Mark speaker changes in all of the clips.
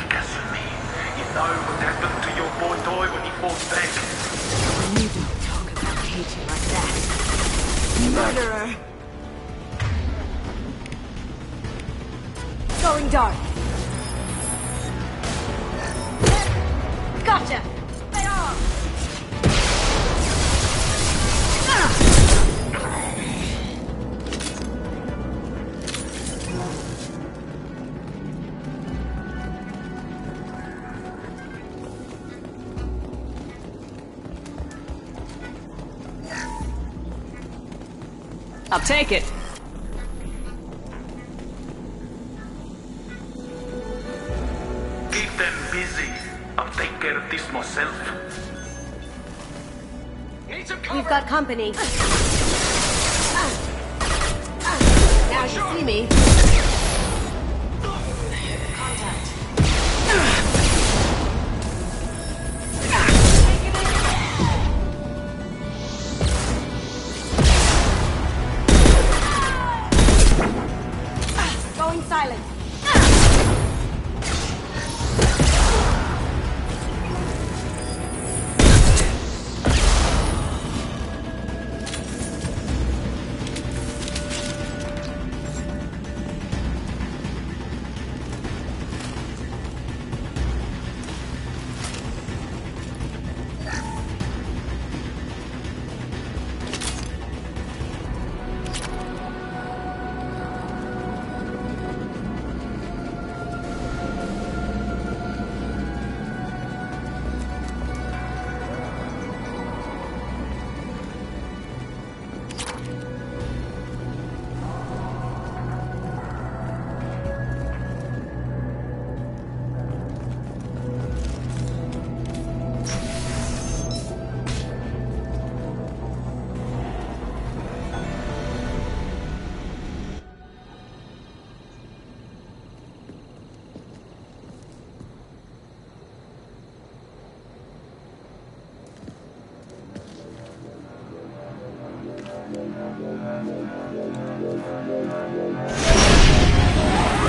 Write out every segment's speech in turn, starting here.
Speaker 1: Kasumi. You know what happened to your boy Toy when he fought back?
Speaker 2: You don't talk about Keiji like that. Murderer! Going dark. Gotcha! Stay off!
Speaker 3: I'll take it.
Speaker 1: Keep them busy. I'll take care of this myself. Need some cover.
Speaker 2: We've got company. Now you see me. Contact. Going silent.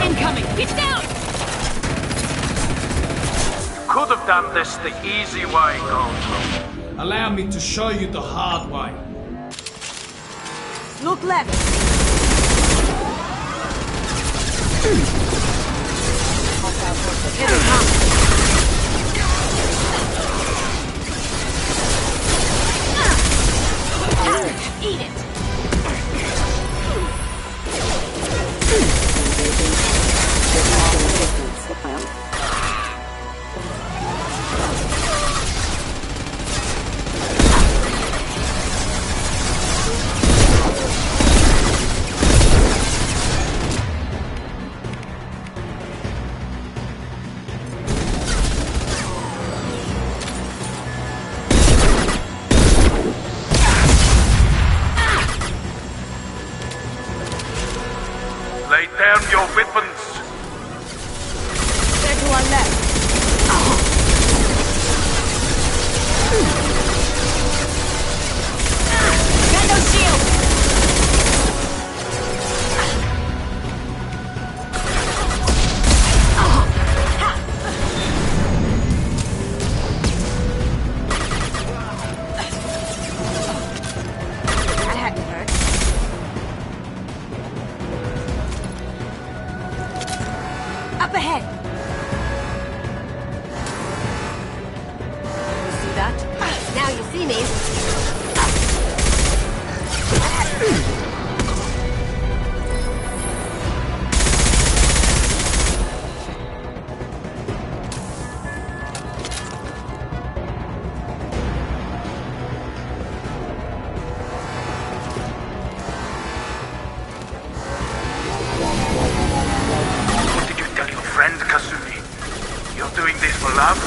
Speaker 3: Incoming! It's down!
Speaker 1: Could have done this the easy way, Goldblum.
Speaker 4: Allow me to show you the hard way.
Speaker 2: Look left. Here they come. Eat it.
Speaker 1: Lay down your weapons.
Speaker 2: They're to our left.
Speaker 3: Got no shield!
Speaker 2: That had to hurt. Up ahead. You see that? Now you see me. That had to hurt.
Speaker 1: What did you tell your friend, Kasumi? You're doing this for love?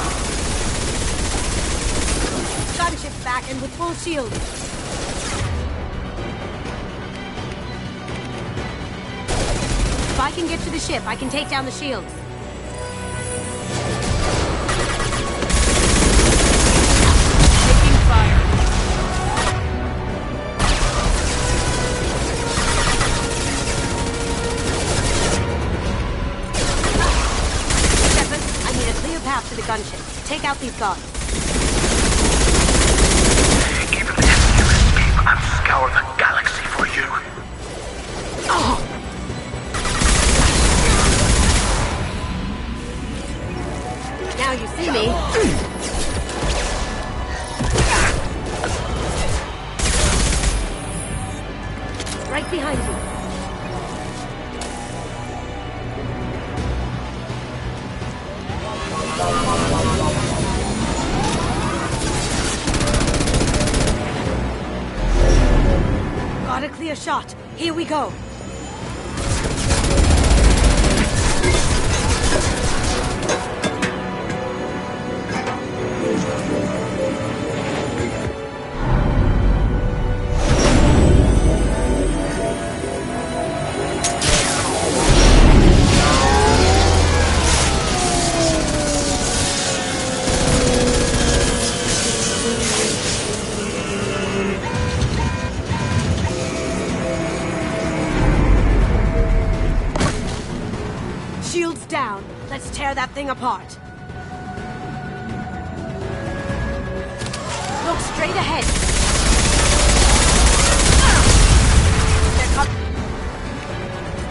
Speaker 2: Got a ship back and with full shield. If I can get to the ship, I can take down the shields.
Speaker 3: Taking fire.
Speaker 2: Shepard, I'm gunships. Take out these guards.
Speaker 1: Even if you escape, I'll scour the galaxy for you.
Speaker 2: Now you see me. Right behind you. Got a clear shot. Here we go. Shields down. Let's tear that thing apart. Look straight ahead. They're coming.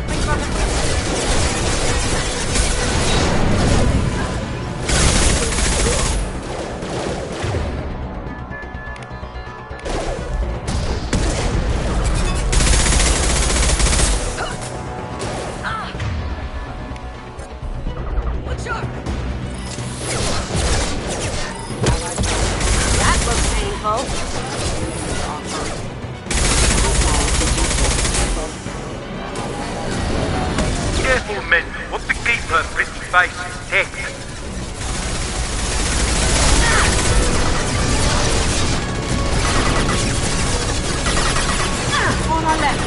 Speaker 2: Bring cover. That looks painful.
Speaker 1: Careful, men. Want to keep her pretty face intact.
Speaker 2: On our left.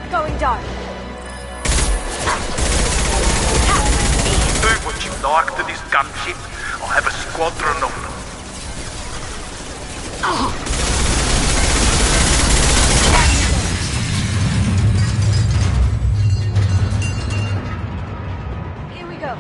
Speaker 2: Going dark.
Speaker 1: Do what you like to this gunship. I'll have a squadron of them.
Speaker 2: Here we go.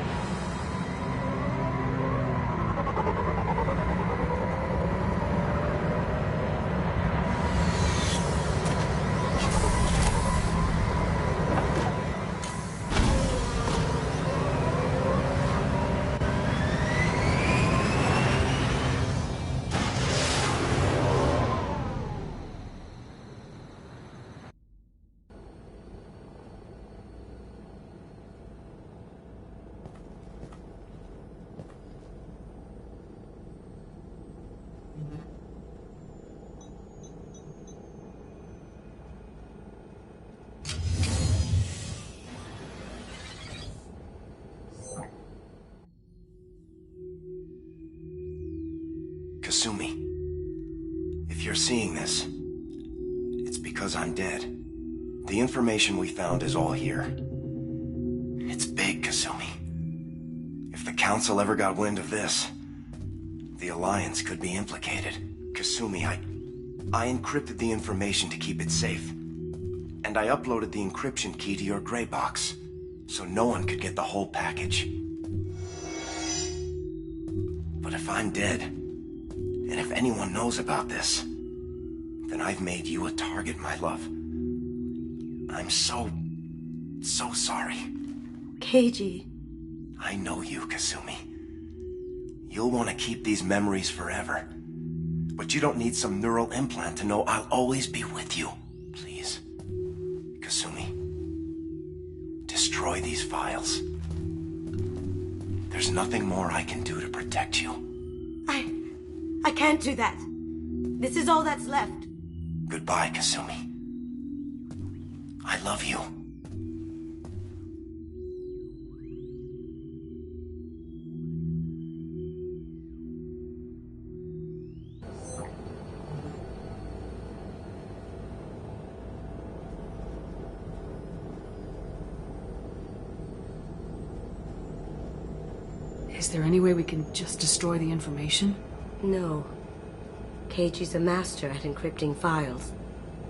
Speaker 5: Kasumi, if you're seeing this, it's because I'm dead. The information we found is all here. It's big, Kasumi. If the Council ever got wind of this, the Alliance could be implicated. Kasumi, I encrypted the information to keep it safe. And I uploaded the encryption key to your gray box, so no one could get the whole package. But if I'm dead, and if anyone knows about this, then I've made you a target, my love. I'm so sorry.
Speaker 2: Keiji.
Speaker 5: I know you, Kasumi. You'll want to keep these memories forever. But you don't need some neural implant to know I'll always be with you. Please. Kasumi. Destroy these files. There's nothing more I can do to protect you.
Speaker 2: I can't do that. This is all that's left.
Speaker 5: Goodbye, Kasumi. I love you.
Speaker 2: Is there any way we can just destroy the information?
Speaker 6: No. Keiichi's a master at encrypting files.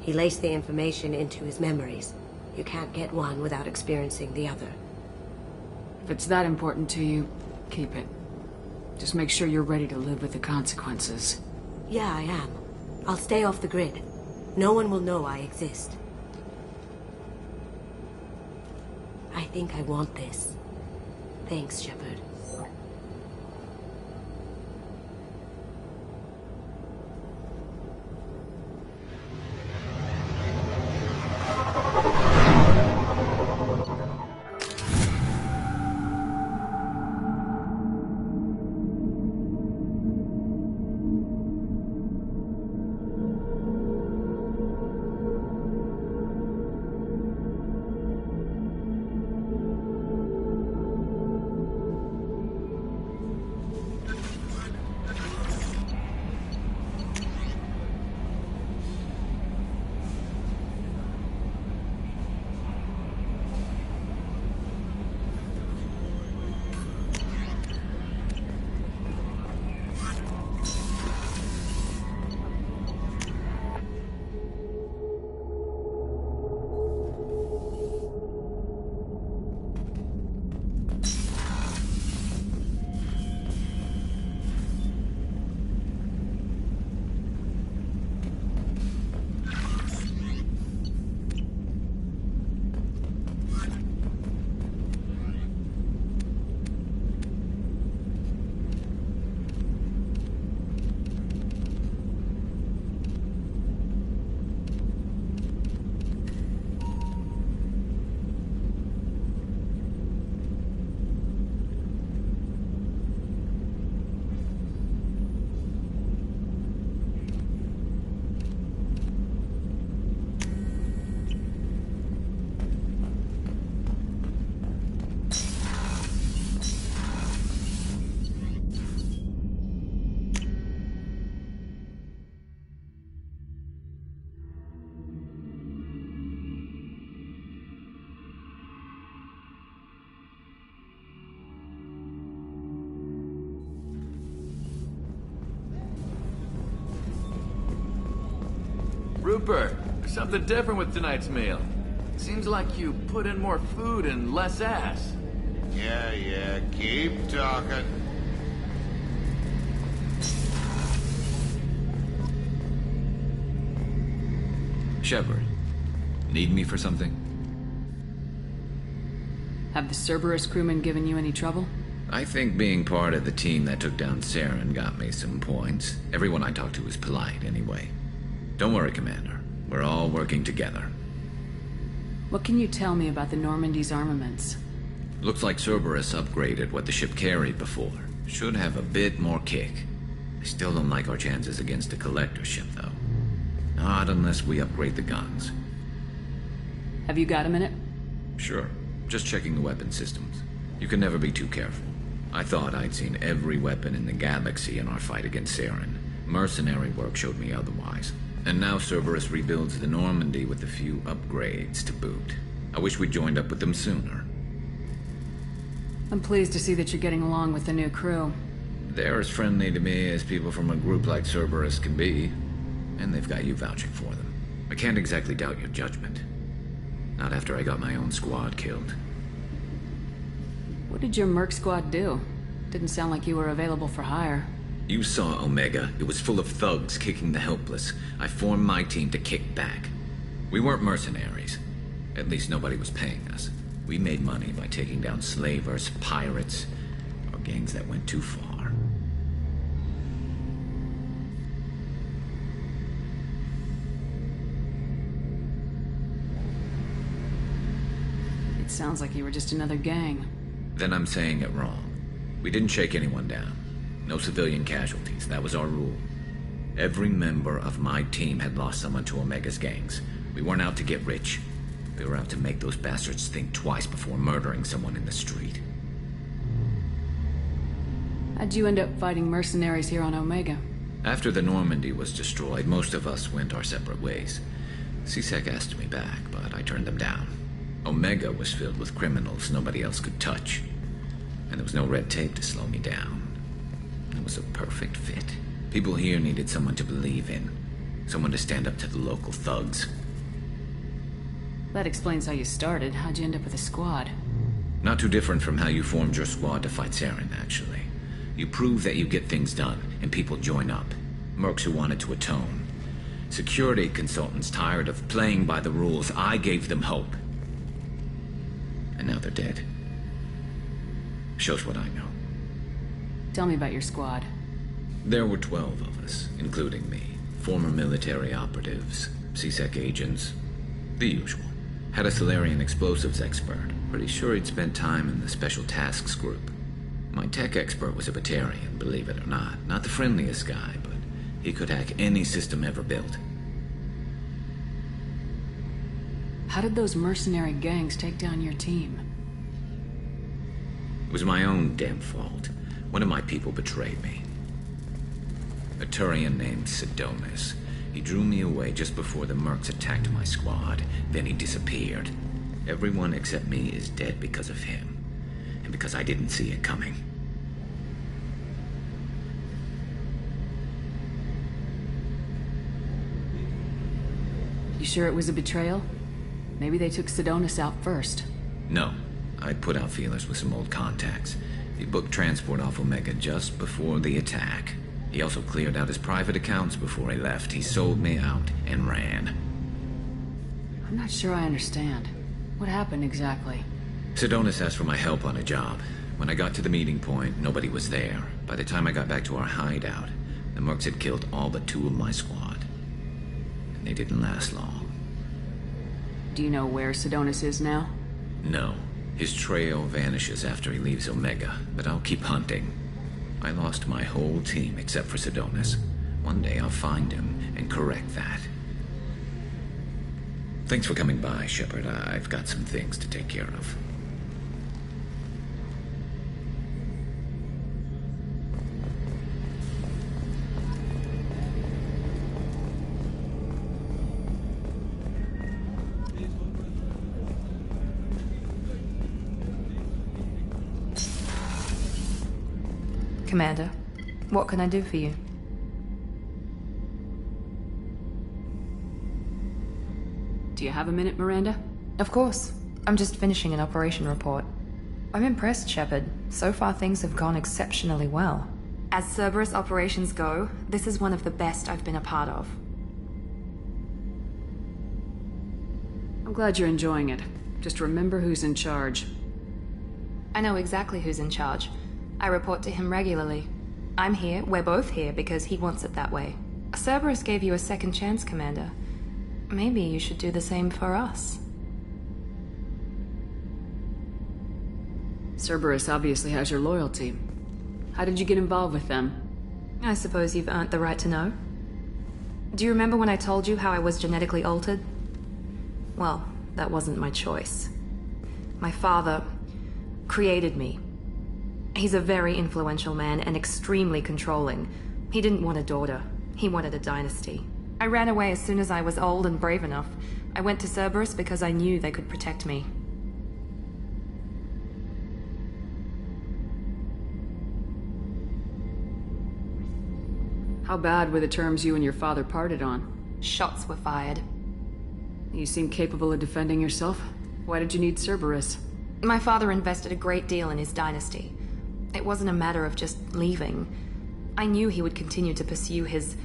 Speaker 6: He laced the information into his memories. You can't get one without experiencing the other.
Speaker 2: If it's that important to you, keep it. Just make sure you're ready to live with the consequences.
Speaker 6: Yeah, I am. I'll stay off the grid. No one will know I exist. I think I want this. Thanks, Shepard.
Speaker 7: Rupert, there's something different with tonight's meal. Seems like you put in more food and less ass.
Speaker 8: Yeah, keep talking.
Speaker 9: Shepard, need me for something?
Speaker 2: Have the Cerberus crewmen given you any trouble?
Speaker 9: I think being part of the team that took down Saren got me some points. Everyone I talked to was polite, anyway. Don't worry, Commander. We're all working together.
Speaker 2: What can you tell me about the Normandy's armaments?
Speaker 9: Looks like Cerberus upgraded what the ship carried before. Should have a bit more kick. I still don't like our chances against a collector ship, though. Not unless we upgrade the guns.
Speaker 2: Have you got a minute?
Speaker 9: Sure. Just checking the weapon systems. You can never be too careful. I thought I'd seen every weapon in the galaxy in our fight against Saren. Mercenary work showed me otherwise. And now Cerberus rebuilds the Normandy with a few upgrades to boot. I wish we'd joined up with them sooner.
Speaker 2: I'm pleased to see that you're getting along with the new crew.
Speaker 9: They're as friendly to me as people from a group like Cerberus can be. And they've got you vouching for them. I can't exactly doubt your judgment. Not after I got my own squad killed.
Speaker 2: What did your merc squad do? Didn't sound like you were available for hire.
Speaker 9: You saw Omega. It was full of thugs kicking the helpless. I formed my team to kick back. We weren't mercenaries. At least nobody was paying us. We made money by taking down slavers, pirates, or gangs that went too far.
Speaker 2: It sounds like you were just another gang.
Speaker 9: Then I'm saying it wrong. We didn't shake anyone down. No civilian casualties. That was our rule. Every member of my team had lost someone to Omega's gangs. We weren't out to get rich. We were out to make those bastards think twice before murdering someone in the street.
Speaker 2: How'd you end up fighting mercenaries here on Omega?
Speaker 9: After the Normandy was destroyed, most of us went our separate ways. C-Sec asked me back, but I turned them down. Omega was filled with criminals nobody else could touch. and there was no red tape to slow me down. It was a perfect fit. People here needed someone to believe in. Someone to stand up to the local thugs.
Speaker 2: That explains how you started. How'd you end up with a squad?
Speaker 9: Not too different from how you formed your squad to fight Saren, actually. You prove that you get things done, and people join up. Mercs who wanted to atone. Security consultants tired of playing by the rules. I gave them hope. And now they're dead. Shows what I know.
Speaker 2: Tell me about your squad.
Speaker 9: There were 12 of us, including me. Former military operatives, CSEC agents, the usual. Had a Solarian explosives expert. Pretty sure he'd spent time in the Special Tasks Group. My tech expert was a Batarian, believe it or not. Not the friendliest guy, but he could hack any system ever built.
Speaker 2: How did those mercenary gangs take down your team?
Speaker 9: It was my own damn fault. One of my people betrayed me. A Turian named Sidonis. He drew me away just before the mercs attacked my squad. Then he disappeared. Everyone except me is dead because of him. And because I didn't see it coming.
Speaker 2: You sure it was a betrayal? Maybe they took Sidonis out first.
Speaker 9: No. I put out feelers with some old contacts. He booked transport off Omega just before the attack. He also cleared out his private accounts before he left. He sold me out and ran.
Speaker 2: I'm not sure I understand. What happened exactly?
Speaker 9: Sidonis asked for my help on a job. When I got to the meeting point, nobody was there. By the time I got back to our hideout, the mercs had killed all but 2 of my squad. And they didn't last long.
Speaker 2: Do you know where Sidonis is now?
Speaker 9: No. His trail vanishes after he leaves Omega, but I'll keep hunting. I lost my whole team except for Sidonis. One day I'll find him and correct that. Thanks for coming by, Shepard. I've got some things to take care of.
Speaker 10: Commander, what can I do for you?
Speaker 2: Do you have a minute, Miranda?
Speaker 10: Of course. I'm just finishing an operation report. I'm impressed, Shepard. So far things have gone exceptionally well. As Cerberus operations go, this is one of the best I've been a part of.
Speaker 2: I'm glad you're enjoying it. Just remember who's in charge.
Speaker 10: I know exactly who's in charge. I report to him regularly. I'm here, we're both here, because he wants it that way. Cerberus gave you a second chance, Commander. Maybe you should do the same for us.
Speaker 2: Cerberus obviously has your loyalty. How did you get involved with them?
Speaker 10: I suppose you've earned the right to know. Do you remember when I told you how I was genetically altered? Well, that wasn't my choice. My father created me. He's a very influential man and extremely controlling. He didn't want a daughter. He wanted a dynasty. I ran away as soon as I was old and brave enough. I went to Cerberus because I knew they could protect me.
Speaker 2: How bad were the terms you and your father parted on?
Speaker 10: Shots were fired.
Speaker 2: You seem capable of defending yourself. Why did you need Cerberus?
Speaker 10: My father invested a great deal in his dynasty. It wasn't a matter of just leaving. I knew he would continue to pursue his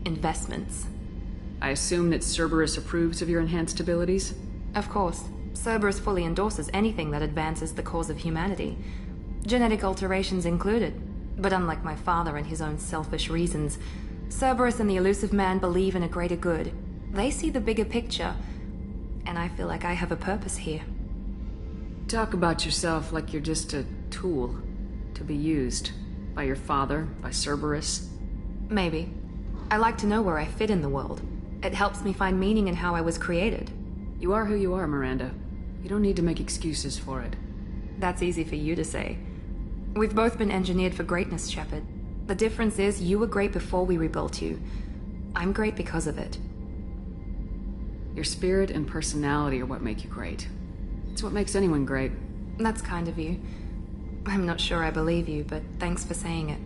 Speaker 10: investments.
Speaker 2: I assume that Cerberus approves of your enhanced abilities?
Speaker 10: Of course. Cerberus fully endorses anything that advances the cause of humanity. Genetic alterations included. But unlike my father and his own selfish reasons, Cerberus and the Elusive Man believe in a greater good. They see the bigger picture, and I feel like I have a purpose here.
Speaker 2: Talk about yourself like you're just a tool to be used by your father, by Cerberus.
Speaker 10: Maybe. I like to know where I fit in the world. It helps me find meaning in how I was created.
Speaker 2: You are who you are, Miranda. You don't need to make excuses for it.
Speaker 10: That's easy for you to say. We've both been engineered for greatness, Shepard. The difference is you were great before we rebuilt you. I'm great because of it.
Speaker 2: Your spirit and personality are what make you great. It's what makes anyone great.
Speaker 10: That's kind of you. I'm not sure I believe you, but thanks for saying it.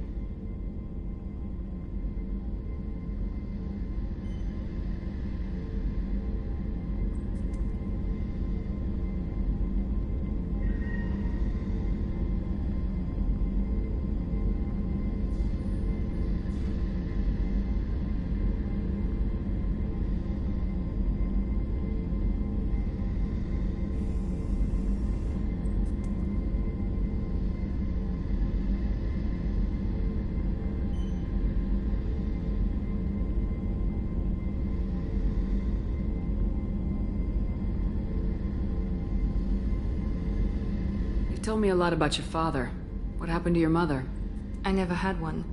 Speaker 2: Told me a lot about your father. What happened to your mother?
Speaker 10: I never had one.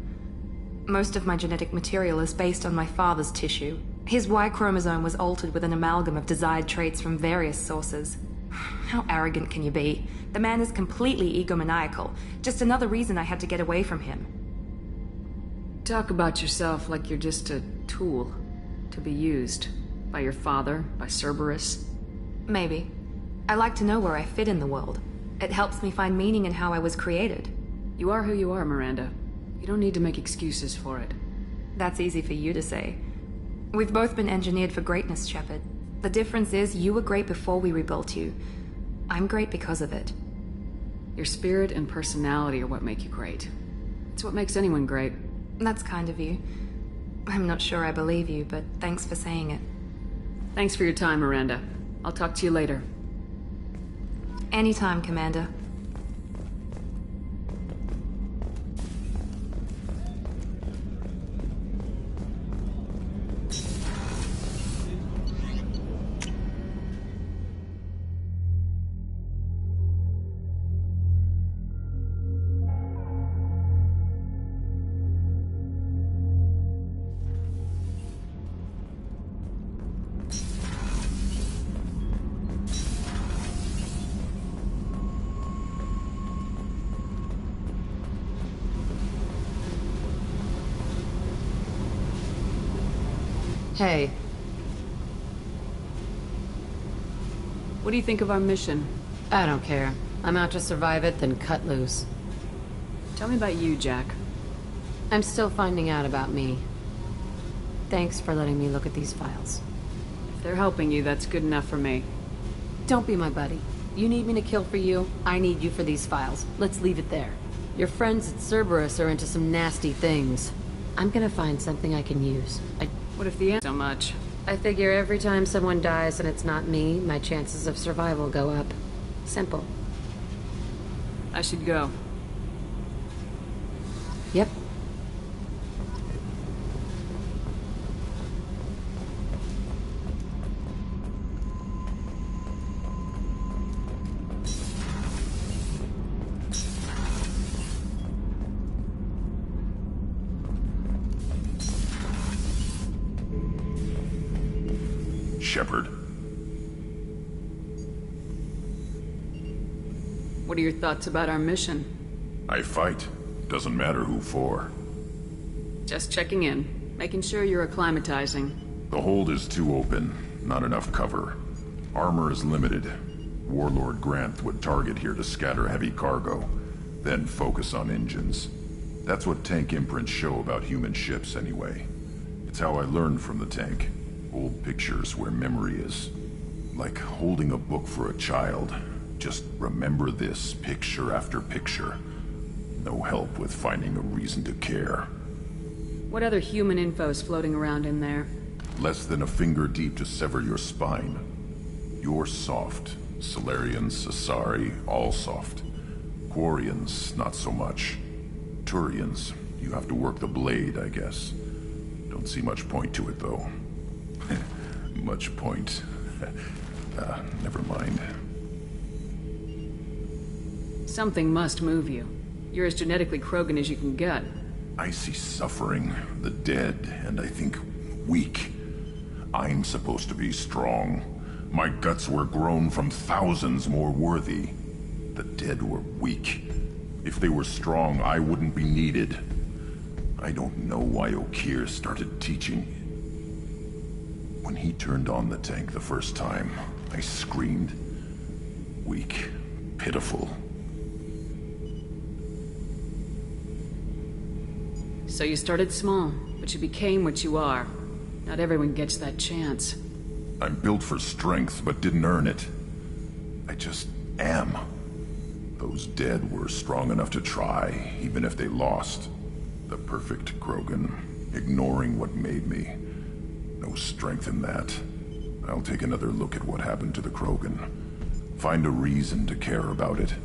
Speaker 10: Most of my genetic material is based on my father's tissue. His Y chromosome was altered with an amalgam of desired traits from various sources. How arrogant can you be? The man is completely egomaniacal. Just another reason I had to get away from him.
Speaker 2: Talk about yourself like you're just a tool to be used by your father, by Cerberus.
Speaker 10: Maybe. I like to know where I fit in the world. It helps me find meaning in how I was created.
Speaker 2: You are who you are, Miranda. You don't need to make excuses for it.
Speaker 10: That's easy for you to say. We've both been engineered for greatness, Shepard. The difference is you were great before we rebuilt you. I'm great because of it.
Speaker 2: Your spirit and personality are what make you great. It's what makes anyone great.
Speaker 10: That's kind of you. I'm not sure I believe you, but thanks for saying it.
Speaker 2: Thanks for your time, Miranda. I'll talk to you later.
Speaker 10: Anytime, Commander.
Speaker 2: Hey. What do you think of our mission?
Speaker 11: I don't care. I'm out to survive it, then cut loose.
Speaker 2: Tell me about you, Jack.
Speaker 11: I'm still finding out about me. Thanks for letting me look at these files.
Speaker 2: If they're helping you, that's good enough for me.
Speaker 11: Don't be my buddy. You need me to kill for you, I need you for these files. Let's leave it there. Your friends at Cerberus are into some nasty things. I'm gonna find something I can use.
Speaker 2: What if the answer so much?
Speaker 11: I figure every time someone dies and it's not me, my chances of survival go up. Simple.
Speaker 2: I should go.
Speaker 11: Yep.
Speaker 12: Shepard.
Speaker 2: What are your thoughts about our mission?
Speaker 12: I fight. Doesn't matter who for.
Speaker 2: Just checking in. Making sure you're acclimatizing.
Speaker 12: The hold is too open. Not enough cover. Armor is limited. Warlord Grant would target here to scatter heavy cargo, then focus on engines. That's what tank imprints show about human ships anyway. It's how I learned from the tank. Old pictures where memory is. Like holding a book for a child. Just remember this picture after picture. No help with finding a reason to care.
Speaker 2: What other human info's floating around in there?
Speaker 12: Less than a finger deep to sever your spine. You're soft. Solarians, Asari, all soft. Quarians, not so much. Turians, you have to work the blade, I guess. Don't see much point to it, though. Much point. Never mind.
Speaker 2: Something must move you. You're as genetically Krogan as you can get.
Speaker 12: I see suffering, the dead, and I think weak. I'm supposed to be strong. My guts were grown from thousands more worthy. The dead were weak. If they were strong, I wouldn't be needed. I don't know why Okir started teaching. When he turned on the tank the first time, I screamed. Weak. Pitiful.
Speaker 2: So you started small, but you became what you are. Not everyone gets that chance.
Speaker 12: I'm built for strength, but didn't earn it. I just am. Those dead were strong enough to try, even if they lost. The perfect Krogan, ignoring what made me. No strength in that. I'll take another look at what happened to the Krogan. Find a reason to care about it.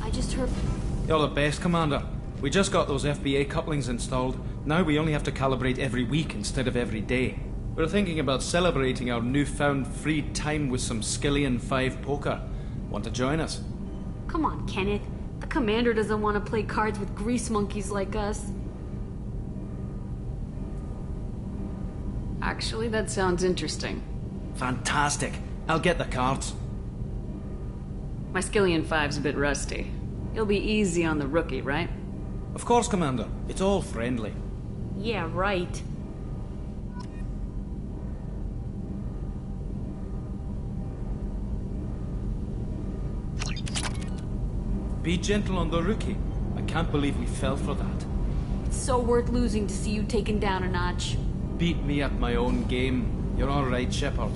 Speaker 11: I just heard...
Speaker 4: You're the best, Commander. We just got those FBA couplings installed. Now we only have to calibrate every week instead of every day. We're thinking about celebrating our newfound free time with some Skillian 5 poker. Want to join us?
Speaker 11: Come on, Kenneth. The commander doesn't want to play cards with grease monkeys like us.
Speaker 2: Actually, that sounds interesting.
Speaker 4: Fantastic. I'll get the cards.
Speaker 2: My Skillian 5's a bit rusty. You'll be easy on the rookie, right?
Speaker 4: Of course, Commander. It's all friendly.
Speaker 11: Yeah, right.
Speaker 4: Be gentle on the rookie. I can't believe we fell for that.
Speaker 11: It's so worth losing to see you taken down a notch.
Speaker 4: Beat me at my own game. You're all right, Shepard.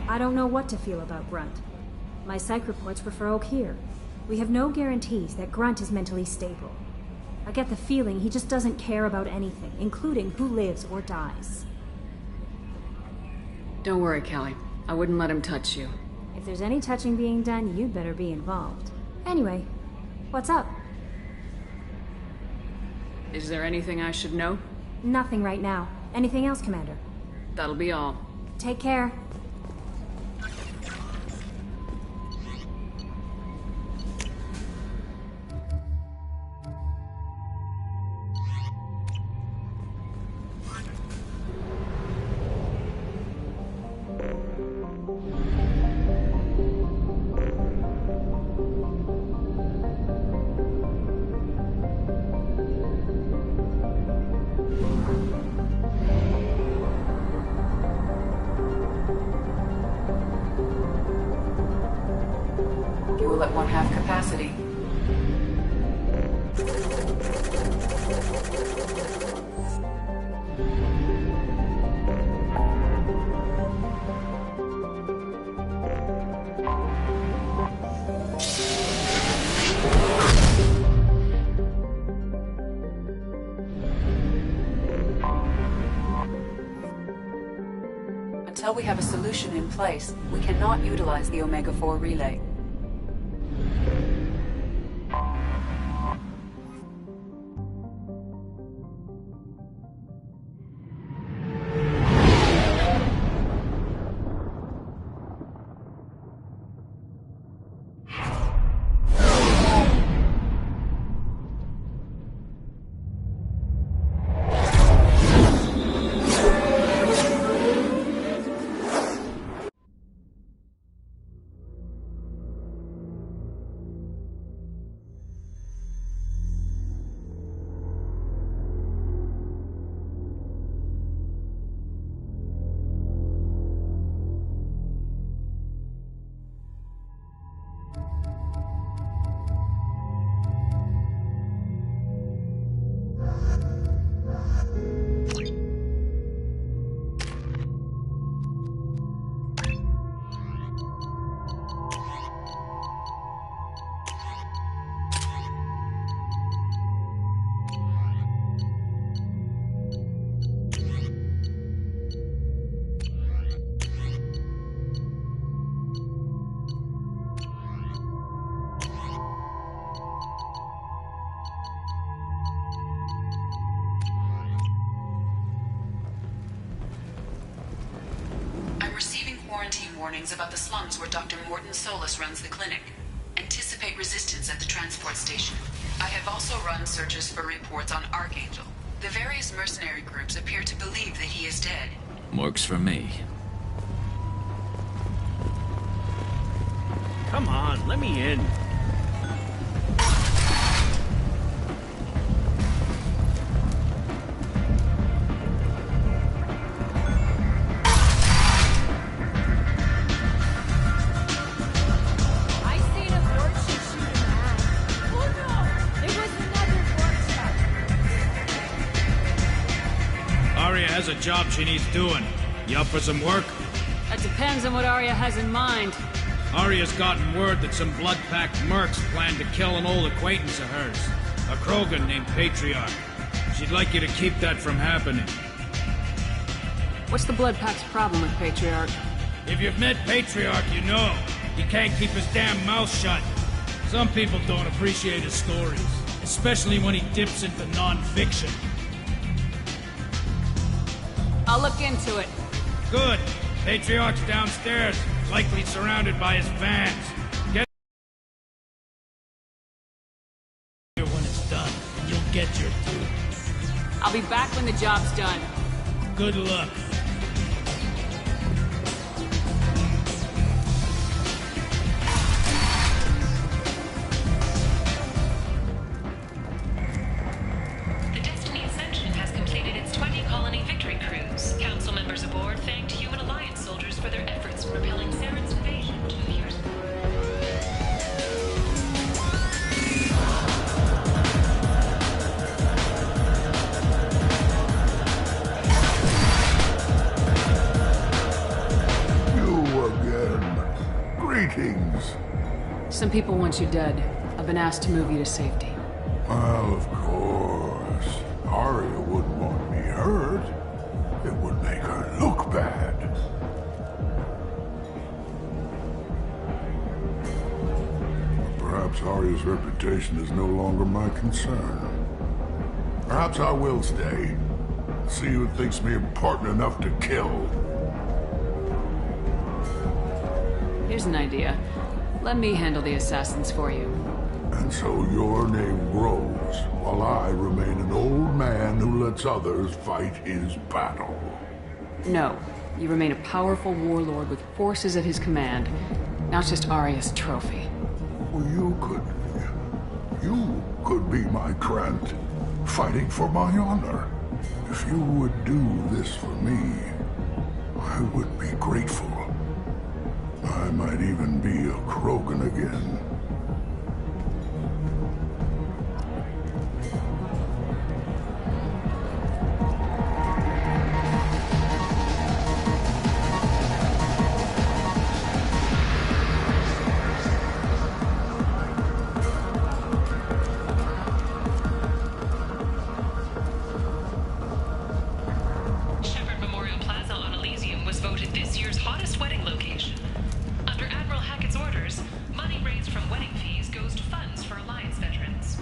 Speaker 13: I don't know what to feel about Grunt. My psych reports refer Oak here. We have no guarantees that Grunt is mentally stable. I get the feeling he just doesn't care about anything, including who lives or dies.
Speaker 2: Don't worry, Callie. I wouldn't let him touch you.
Speaker 13: If there's any touching being done, you'd better be involved. Anyway, what's up?
Speaker 2: Is there anything I should know?
Speaker 13: Nothing right now. Anything else, Commander?
Speaker 2: That'll be all.
Speaker 13: Take care.
Speaker 2: Fuel at 1/2 capacity. Until we have a solution in place, we cannot utilize the Omega-4 relay.
Speaker 14: quarantine warnings about the slums where Dr. Morton Solus runs the clinic. Anticipate resistance at the transport station. I have also run searches for reports on Archangel. The various mercenary groups appear to believe that he is dead.
Speaker 9: Works for me.
Speaker 15: Come on, let me in.
Speaker 4: Arya has a job she needs doing. You up for some work?
Speaker 2: That depends on what Arya has in mind.
Speaker 4: Arya's gotten word that some blood-packed mercs plan to kill an old acquaintance of hers, a Krogan named Patriarch. She'd like you to keep that from happening.
Speaker 2: What's the Blood Pack's problem with Patriarch?
Speaker 4: If you've met Patriarch, you know. He can't keep his damn mouth shut. Some people don't appreciate his stories, especially when he dips into non-fiction.
Speaker 2: I'll look into it.
Speaker 4: Good. Patriarch's downstairs, likely surrounded by his fans. Get here when it's done, and you'll get your due.
Speaker 2: I'll be back when the job's done.
Speaker 4: Good luck.
Speaker 16: The Destiny Ascension has completed its 20-colony victory cruise. Council members aboard thanked Human Alliance soldiers for their efforts in repelling Saren's invasion 2 years ago.
Speaker 12: You again. Greetings.
Speaker 2: Some people want you dead. I've been asked to move you to safety.
Speaker 12: Well, of course. Arya wouldn't want me hurt. It would make her look bad. Perhaps Arya's reputation is no longer my concern. Perhaps I will stay. See who thinks me important enough to kill.
Speaker 2: Here's an idea. Let me handle the assassins for you.
Speaker 12: And so your name grows, while I remain an old man who lets others fight his battle.
Speaker 2: No. You remain a powerful warlord with forces at his command. Now it's just Arya's trophy.
Speaker 12: Well, you could be my Krant, fighting for my honor. If you would do this for me, I would be grateful. I might even be a Krogan again.
Speaker 16: Shepherd Memorial Plaza on Elysium was voted this year's hottest wedding location. Under Admiral Hackett's orders, money raised from wedding fees goes to funds for Alliance veterans.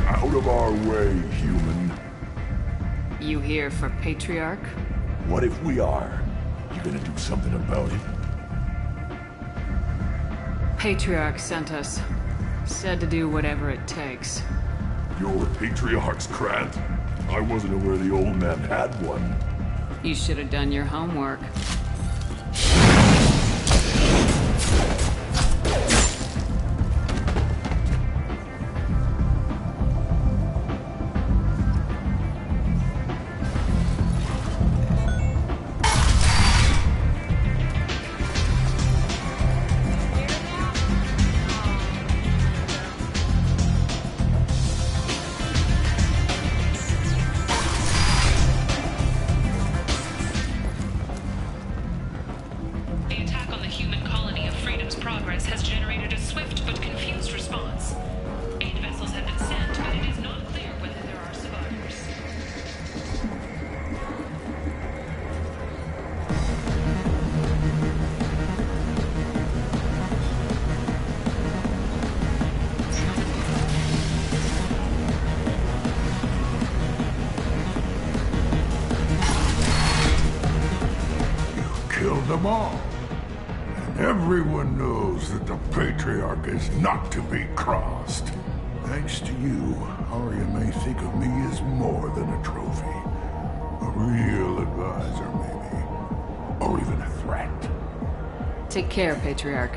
Speaker 12: Out of our way, human.
Speaker 2: You here for Patriarch?
Speaker 12: What if we are? You gonna do something about it?
Speaker 2: Patriarch sent us. Said to do whatever it takes.
Speaker 12: You're Patriarch's Krant? I wasn't aware the old man had one.
Speaker 2: You should have done your homework.
Speaker 12: them all. And everyone knows that the Patriarch is not to be crossed. Thanks to you, Arya may think of me as more than a trophy. A real advisor, maybe. Or even a threat.
Speaker 2: Take care, Patriarch.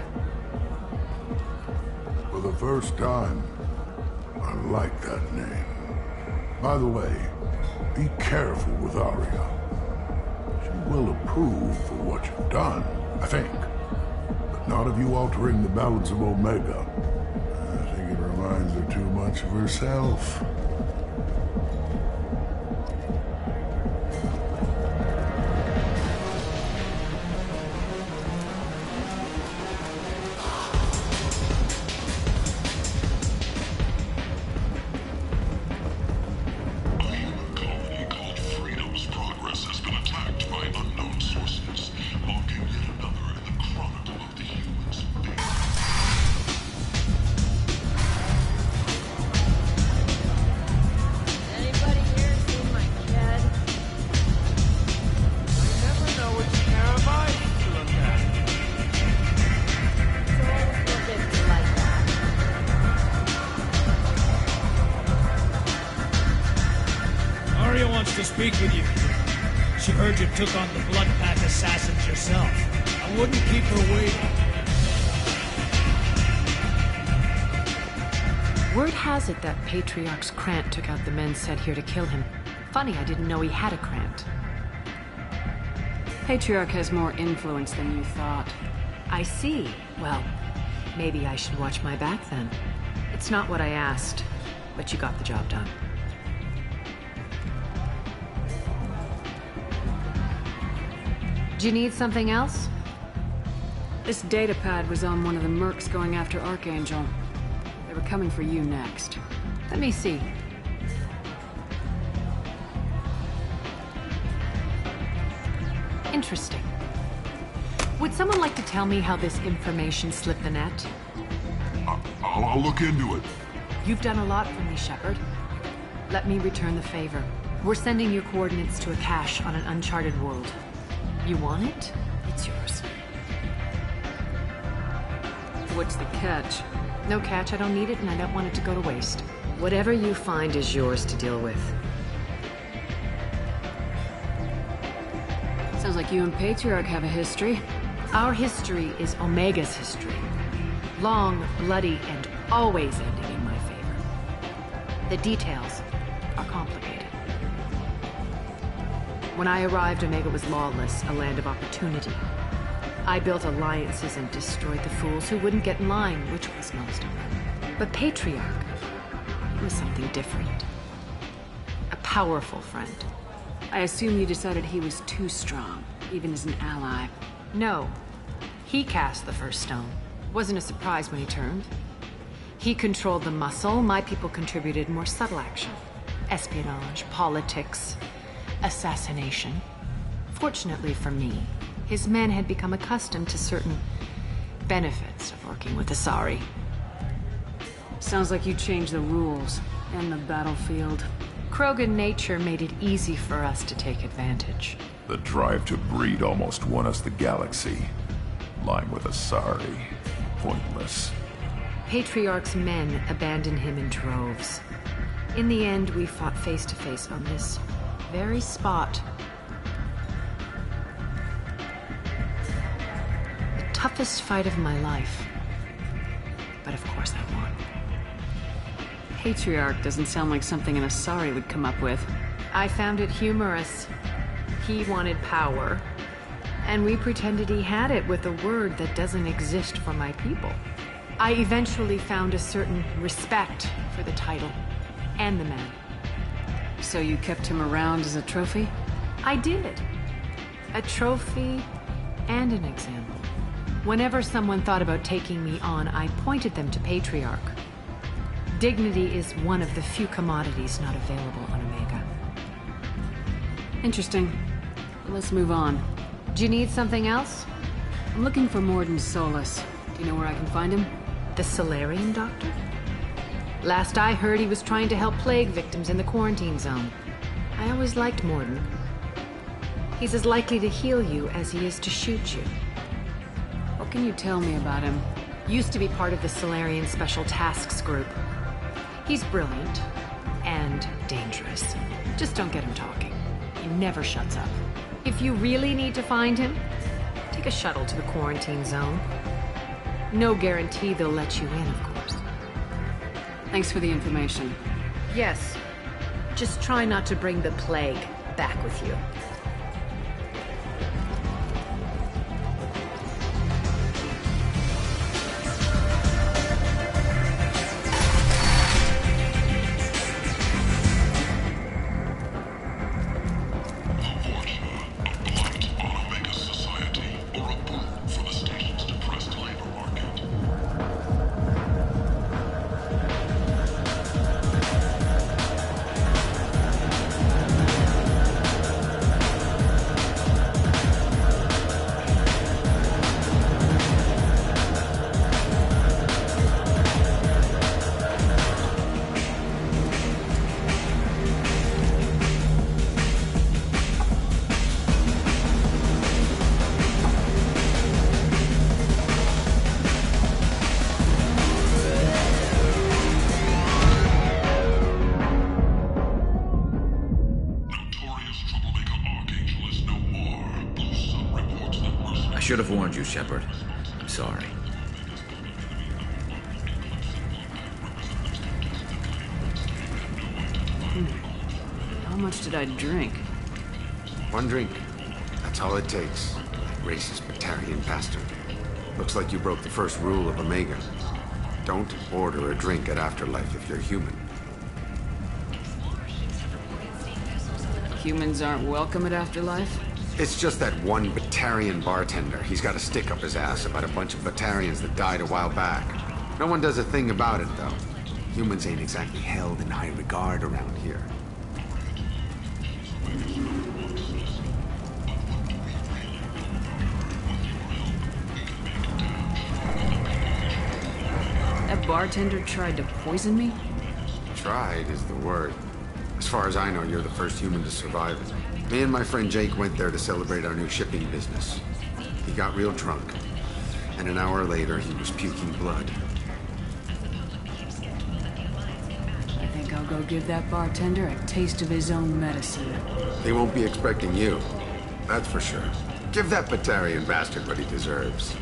Speaker 12: For the first time, I like that name. By the way, be careful with Arya. She will approve for what you've done, I think. But not of you altering the balance of Omega. I think it reminds her too much of herself.
Speaker 15: To speak with you. She heard you took on the Blood Pack assassins yourself. I wouldn't keep her waiting.
Speaker 10: Word has it that Patriarch's Krant took out the men sent here to kill him. Funny, I didn't know he had a Krant.
Speaker 2: Patriarch has more influence than you thought.
Speaker 10: I see. Well, maybe I should watch my back then. It's not what I asked, but you got the job done. Do you need something else?
Speaker 2: This datapad was on one of the mercs going after Archangel. They were coming for you next.
Speaker 10: Let me see. Interesting. Would someone like to tell me how this information slipped the net?
Speaker 12: I'll look into it.
Speaker 10: You've done a lot for me, Shepard. Let me return the favor. We're sending your coordinates to a cache on an uncharted world. You want it? It's yours.
Speaker 2: What's the catch?
Speaker 10: No catch, I don't need it, and I don't want it to go to waste. Whatever you find is yours to deal with.
Speaker 2: Sounds like you and Patriarch have a history.
Speaker 10: Our history is Omega's history. Long, bloody, and always ending in my favor. The details are complicated. When I arrived, Omega was lawless, a land of opportunity. I built alliances and destroyed the fools who wouldn't get in line, which was most of them. But Patriarch, he was something different. A powerful friend.
Speaker 2: I assume you decided he was too strong, even as an ally.
Speaker 10: No. He cast the first stone. Wasn't a surprise when he turned. He controlled the muscle, my people contributed more subtle action. Espionage, politics, assassination. Fortunately for me, his men had become accustomed to certain benefits of working with Asari.
Speaker 2: Sounds like you changed the rules and the battlefield.
Speaker 10: Krogan nature made it easy for us to take advantage.
Speaker 12: The drive to breed almost won us the galaxy. Lying with Asari. Pointless.
Speaker 10: Patriarch's men abandoned him in droves. In the end, we fought face to face on this very spot. The toughest fight of my life. But of course I won.
Speaker 2: Patriarch doesn't sound like something an Asari would come up with.
Speaker 10: I found it humorous. He wanted power, and we pretended he had it with a word that doesn't exist for my people. I eventually found a certain respect for the title and the man.
Speaker 2: So you kept him around as a trophy?
Speaker 10: I did. A trophy and an example. Whenever someone thought about taking me on, I pointed them to Patriarch. Dignity is one of the few commodities not available on Omega.
Speaker 2: Interesting. Let's move on.
Speaker 10: Do you need something else?
Speaker 2: I'm looking for Morden Solus. Do you know where I can find him?
Speaker 10: The Solarian doctor? Last I heard, he was trying to help plague victims in the quarantine zone. I always liked Morden.
Speaker 11: He's as likely to heal you as he is to shoot you.
Speaker 2: What can you tell me about him?
Speaker 11: Used to be part of the Solarian Special Tasks Group. He's brilliant and dangerous. Just don't get him talking. He never shuts up. If you really need to find him, take a shuttle to the quarantine zone. No guarantee they'll let you in, of course.
Speaker 2: Thanks for the information.
Speaker 11: Yes. Just try not to bring the plague back with you.
Speaker 9: I should have warned you, Shepard. I'm sorry.
Speaker 2: How much did I drink?
Speaker 17: One drink. That's all it takes. Racist Batarian bastard. Looks like you broke the first rule of Omega. Don't order a drink at Afterlife if you're human.
Speaker 2: Humans aren't welcome at Afterlife?
Speaker 17: It's just that one Batarian bartender. He's got a stick up his ass about a bunch of Batarians that died a while back. No one does a thing about it, though. Humans ain't exactly held in high regard around here.
Speaker 2: That bartender tried to poison me?
Speaker 17: Tried is the word. As far as I know, you're the first human to survive it. Me and my friend Jake went there to celebrate our new shipping business. He got real drunk, and an hour later he was puking blood.
Speaker 2: I think I'll go give that bartender a taste of his own medicine.
Speaker 17: He won't be expecting you, that's for sure. Give that Batarian bastard what he deserves.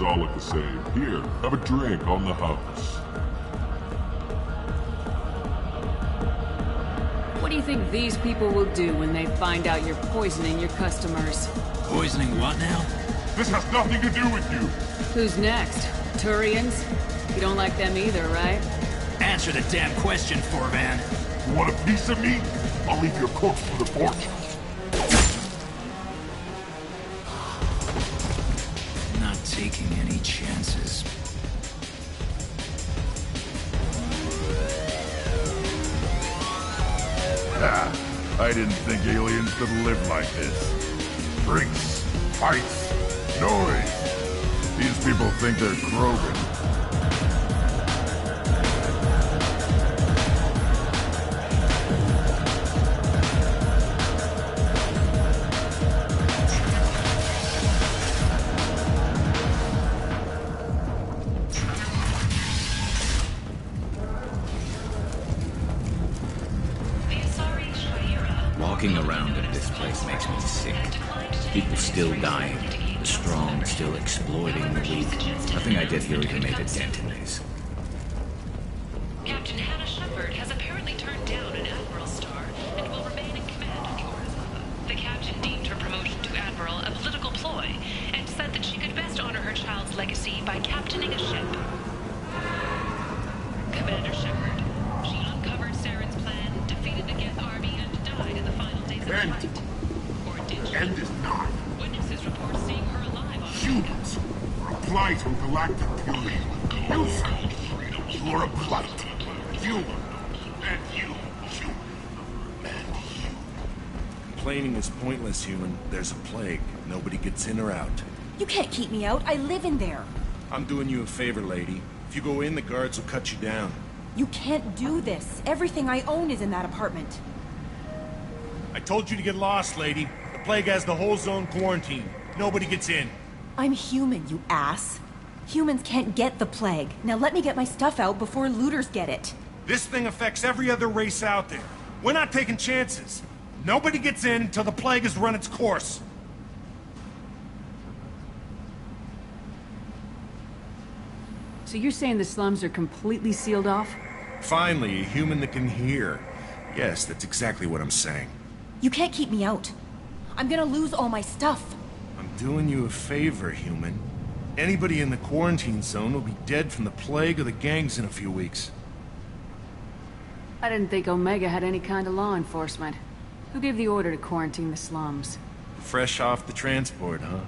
Speaker 12: All look the same. Here, have a drink on the house.
Speaker 2: What do you think these people will do when they find out you're poisoning your customers?
Speaker 15: Poisoning what now?
Speaker 12: This has nothing to do with you!
Speaker 2: Who's next? Turians? You don't like them either, right?
Speaker 15: Answer the damn question, Forvan.
Speaker 12: You want a piece of me? I'll leave your corpse for the fortune.
Speaker 15: Taking any chances.
Speaker 12: I didn't think aliens could live like this. Drinks, fights, noise. These people think they're Krogan.
Speaker 9: Walking around in this place makes me sick. People still dying. The strong still exploiting the weak. Nothing I did here even made a dent in this.
Speaker 16: Captain Hannah Shepard has apparently turned down an Admiral star and will remain in command of the Orizaba. The captain deemed her promotion to Admiral a political ploy and said that she could best honor her child's legacy by captaining a ship. Commander Shepard, she uncovered Saren's plan, defeated the Geth army, and died in the final days of the fight. Or did she?
Speaker 8: End is not.
Speaker 16: Witnesses report seeing her alive on
Speaker 8: Humans are a blight on galactic purity. You, sir, you are a blight. Human. And you, human. And you.
Speaker 18: Complaining is pointless, human. There's a plague. Nobody gets in or out.
Speaker 19: You can't keep me out. I live in there.
Speaker 18: I'm doing you a favor, lady. If you go in, the guards will cut you down.
Speaker 19: You can't do this. Everything I own is in that apartment.
Speaker 18: I told you to get lost, lady. The plague has the whole zone quarantined. Nobody gets in.
Speaker 19: I'm human, you ass. Humans can't get the plague. Now let me get my stuff out before looters get it.
Speaker 18: This thing affects every other race out there. We're not taking chances. Nobody gets in until the plague has run its course.
Speaker 2: So you're saying the slums are completely sealed off?
Speaker 18: Finally, a human that can hear. Yes, that's exactly what I'm saying.
Speaker 19: You can't keep me out. I'm gonna lose all my stuff.
Speaker 18: I'm doing you a favor, human. Anybody in the quarantine zone will be dead from the plague or the gangs in a few weeks.
Speaker 2: I didn't think Omega had any kind of law enforcement. Who gave the order to quarantine the slums?
Speaker 18: Fresh off the transport, huh?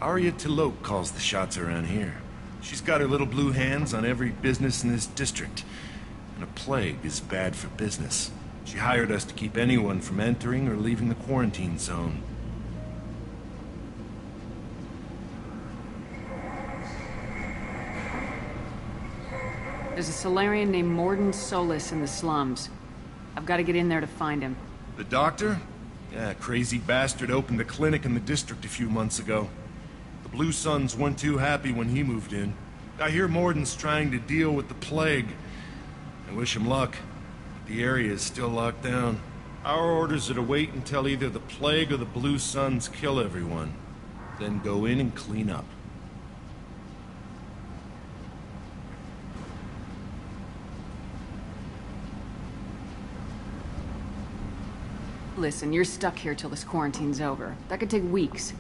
Speaker 18: Arya Tilok calls the shots around here. She's got her little blue hands on every business in this district. And a plague is bad for business. She hired us to keep anyone from entering or leaving the quarantine zone.
Speaker 2: There's a Solarian named Morden Solis in the slums. I've got to get in there to find him.
Speaker 18: The doctor? Yeah, crazy bastard opened a clinic in the district a few months ago. The Blue Suns weren't too happy when he moved in. I hear Morden's trying to deal with the plague. I wish him luck. The area is still locked down. Our orders are to wait until either the plague or the Blue Suns kill everyone. Then go in and clean up.
Speaker 2: Listen, you're stuck here till this quarantine's over. That could take weeks.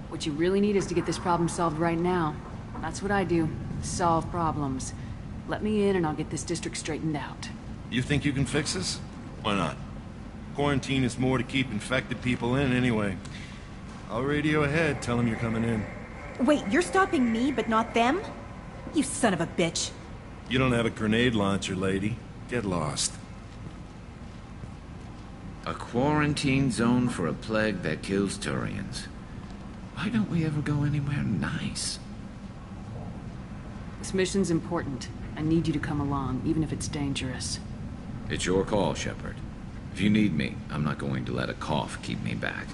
Speaker 2: What you really need is to get this problem solved right now. That's what I do. Solve problems. Let me in and I'll get this district straightened out.
Speaker 18: You think you can fix this? Why not? Quarantine is more to keep infected people in anyway. I'll radio ahead, tell them you're coming in.
Speaker 19: Wait, you're stopping me, but not them? You son of a bitch.
Speaker 18: You don't have a grenade launcher, lady. Get lost.
Speaker 9: A quarantine zone for a plague that kills Turians. Why don't we ever go anywhere nice?
Speaker 2: This mission's important. I need you to come along, even if it's dangerous.
Speaker 9: It's your call, Shepard. If you need me, I'm not going to let a cough keep me back.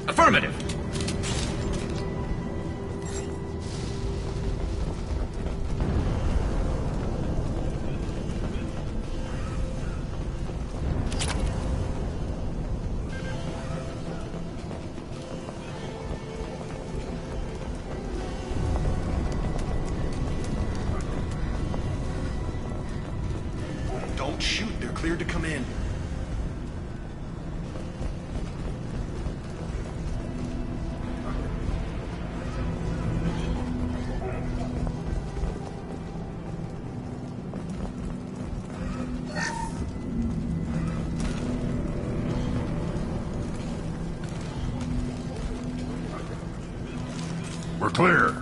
Speaker 9: Affirmative.
Speaker 18: Don't shoot, they're cleared to come in.
Speaker 12: We're clear.